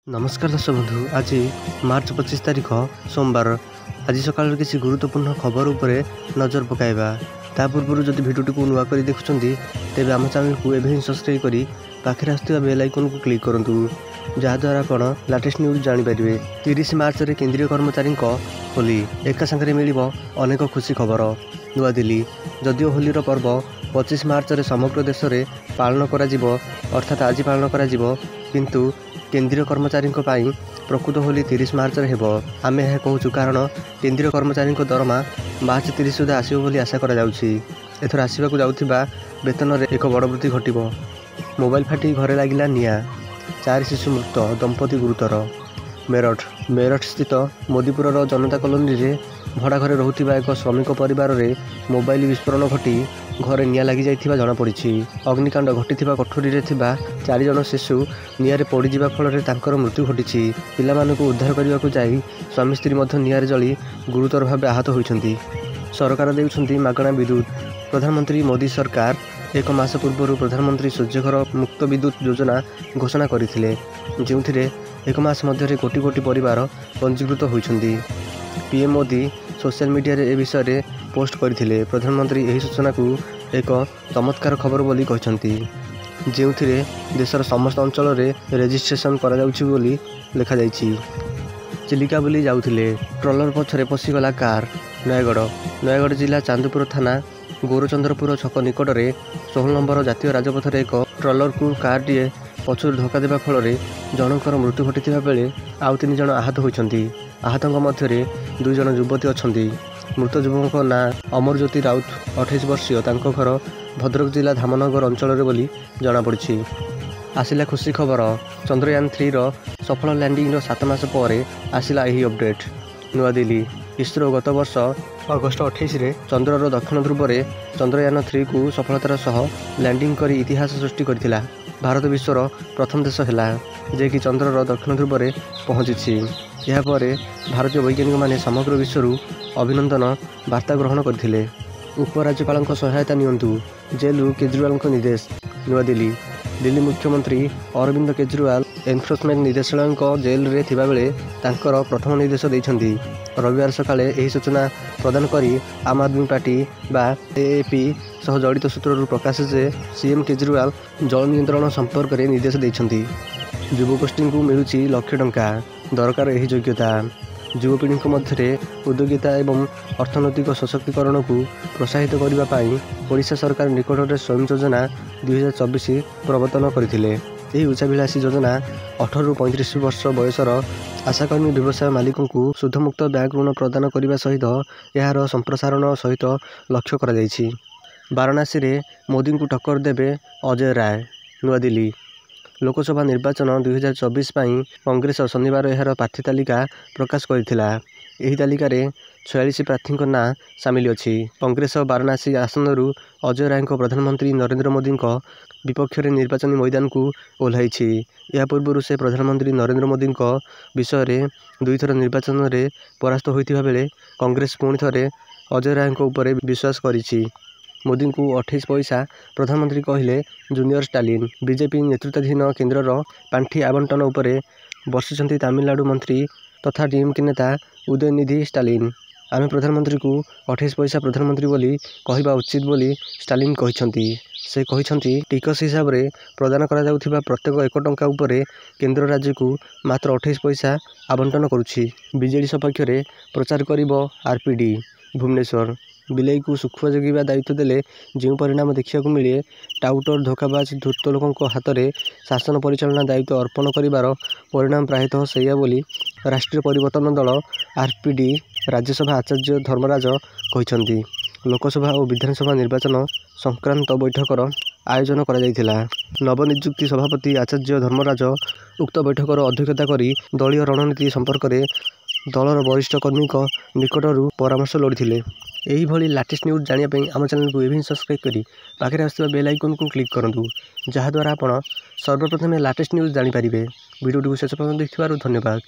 नमस्कार दर्शक बंधु। आज मार्च 25 तारिख सोमवार। आज सकाल किसी गुरुत्वपूर्ण खबर उपरे नजर पकाइबा। ता पूर्व जदि भिडियोटी को नुआ कर देखुं तेज आम चैनल को एवं सब्सक्राइब करी पाखे आसुवा बेल आइकन को क्लिक करूँ जहाद्वारा आपण लेटेस्ट न्यूज जानीपर। 30 मार्च में केंद्रीय कर्मचारी होली एका सांगे मिल अनेक खुशी खबर। नुआ दिल्ली जदिओ होलीर पर्व 25 मार्च में समग्र देश में पालन अर्थात आज पालन किंतु केंद्रीय कर्मचारी प्रकृत होली 30 मार्च में हेबो। आमे यह कहूँ कारण केंद्रीय कर्मचारी दरमा मार्च 30 सुधा आसो बोली आशा करा जाउछि। एथर आसवाक जाउथिबा वेतन रे एक बड़ वृद्धि घटिबो। मोबाइल फाटी घरे लागिला निया, 4 शिशु मृत, दंपति गुरुतर। मेरठ स्थित मोदीपुर जनता कॉलोनी रे भड़ा घरे रहुथिबा एक श्रमिक परिवार रे मोबाइल विस्फोरण घटी घरे निया लगी जाइथिबा जଣା पड़िछि। अग्निकांड घटिथिबा कोठरी रे थिबा 4 जन शिशु नियारे पड़ी जिबा फल रे तांकर मृत्यु घटिछि। पिलामानकु उद्धार करिबाकु जाई स्वामी स्त्री मध्य नियारे जली गुरुतर भाव आहत होइछन्ति। सरकार देउछन्ति मागणा विद्युत। प्रधानमंत्री मोदी सरकार एक मास पूर्व प्रधानमंत्री सूर्यघर मुक्त विद्युत योजना घोषणा करथिले, जेउथिरे एक मास मध्य कोटी कोटी परिवार पंजीकृत होइछन्ति। पीएम मोदी सोशल मीडिया रे ए विषय रे पोस्ट करथिले। प्रधानमंत्री एही सूचना को एक चमत्कार खबर बोली कहछन्ति, जेउथिरे देशर समस्त अंचल रे रेजिस्ट्रेशन करा जाउछि बोली लिखा जाइछि। चिलिका बोली जाउथिले, ट्रलर पछरे पसिगला कार। नयगढ़ जिला चांदपुर थाना गौरचंद्रपुर छक निकट में 16 नंबर जातीय राजपथ रे एक ट्रलर को कार टीए पछुर धक्का देबा फल जनकर मृत्यु घटिथिबा बेले आउ 3 जन आहत होइछन्ति। आहतंक मध्य 2 जन युवती अछन्ति। मृत युवक ना अमरज्योति राउत 28 वर्षीय, तांको घर भद्रक जिला धामनगर अंचल रे बोली जଣା पड़िछि। आसिला खुशी खबर, चंद्रयान 3 रो सफल लैंडिंग रो 7 मास पर आसिला एही अपडेट। नुआ दिल्ली इसरो गत वर्ष अगस्ट 28 रे चंद्रर दक्षिण ध्रुव में चंद्रयान 3 को सफलतार सह लैंडिंग करी इतिहास सृष्टि करथिला। भारत विश्वर प्रथम देश है जे कि चंद्रर दक्षिण ध्रुव में पहुंची। यापर भारतीय वैज्ञानिक माने समग्र विश्व अभिनंदन वार्ता ग्रहण करथिले। उपराज्यपाल सहायता नियंतु, जेलू केजरीवाल निर्देश। नुआ दिल्ली मुख्यमंत्री अरविंद केजरीवाल एनफोर्समेंट निदेशालय जेल रे थिबा बेले तांकर प्रथम निर्देश दैछन्ति। रविवार सकाले एही सूचना प्रदान करी आम आदमी पार्टी बा एएपी सह जड़ित सूत्रରୁ प्रकाश जे सीएम केजरीवाल जल नियंत्रण संपर्क में निर्देश दैछन्ति। युवगोष्ठी को मिलुछि लाख टंका, दरकार एही योग्यता। युवपीढ़ी मध्य उद्योगिता एवं अर्थनैतिक सशक्तिकरण को प्रोत्साहित करने पाई ओडिशा सरकार निकट में स्वयं योजना 2024 प्रवर्तन करथिले। यही उच्चाभिलाषी योजना 18 ରୁ 35 वर्ष बयसर आशाकर्मी व्यवसाय मालिकों को सुधमुक्त बैंक ऋण प्रदान करने सहित यार संप्रसारण सहित लक्ष्य करा जाइछि। वाराणसी रे मोदी को टक्कर देबे अजय राय। नुआ दिल्ली लोकसभा निर्वाचन 2024 पाई कांग्रेस शनिवार यार प्रार्थी तालिका प्रकाश करथिला। एही तालिका रे 46 प्रार्थी ना सामिल अछि। कांग्रेस वाराणसी आसनरू अजय राय प्रधानमंत्री नरेंद्र मोदी विपक्ष में निर्वाचन मैदान को ओह्लैछि। या पूर्व से प्रधानमंत्री नरेंद्र मोदी विषय रे 2 थर निर्वाचन में परास्त होइथिबा बेले कांग्रेस पुणी थरे अजय राय उपर विश्वास करिछि। मोदी को 28 पैसा प्रधानमंत्री कहले जूनियर स्टालिन। बीजेपी नेतृत्वाधीन केन्द्रर पांठी आवंटन उपरे बर्षिछन्ति तमिलनाडु मंत्री तथा डीएमके नेता उदयनिधि स्टालिन। आमे प्रधानमंत्री को 28 पैसा प्रधानमंत्री बोली कहवा उचित बोली स्टालिन कहिछन्ति। से कहिछन्ति टिकस हिसाब रे प्रदान करा जाउथिबा प्रत्येक 1 टंका उपरे केन्द्र राज्य को मात्र 28 पैसा आवंटन करुछि। बीजेडी सपक्ष रे प्रचार करिबो आरपीडी। भुवनेश्वर बिलाई को सुखुआ जगिबा दायित्व देले जो परिणाम देखा मिले, टाउटर धोखाबाज धूर्त लोकों हाथ में शासन परिचालना दायित्व अर्पण करिबार परिणाम प्रायतः सैया बोली राष्ट्रीय परिवर्तन दल आरपीडी राज्यसभा आचार्य धर्मराज कहिछन्ति। लोकसभा और विधानसभा निर्वाचन संक्रांत बैठकर आयोजन करा जायथिला। नवनियुक्त सभापति आचार्य धर्मराज उक्त बैठकर अध्यक्षता करी दलीय रणनीति संपर्क में दलर वरिष्ठ कर्मी निकटरू परामर्श लोड़िथिले। यही भली लेटेस्ट न्यूज जानिया आम चैनल को एवं सब्सक्राइब करी पाखे आसुवा बेल आइकन को क्लिक करूँ जहाद्वारा आप सर्वप्रथम लेटेस्ट न्यूज जानीपर। वीडियो शेष पर्यंत देखिबारु धन्यवाद।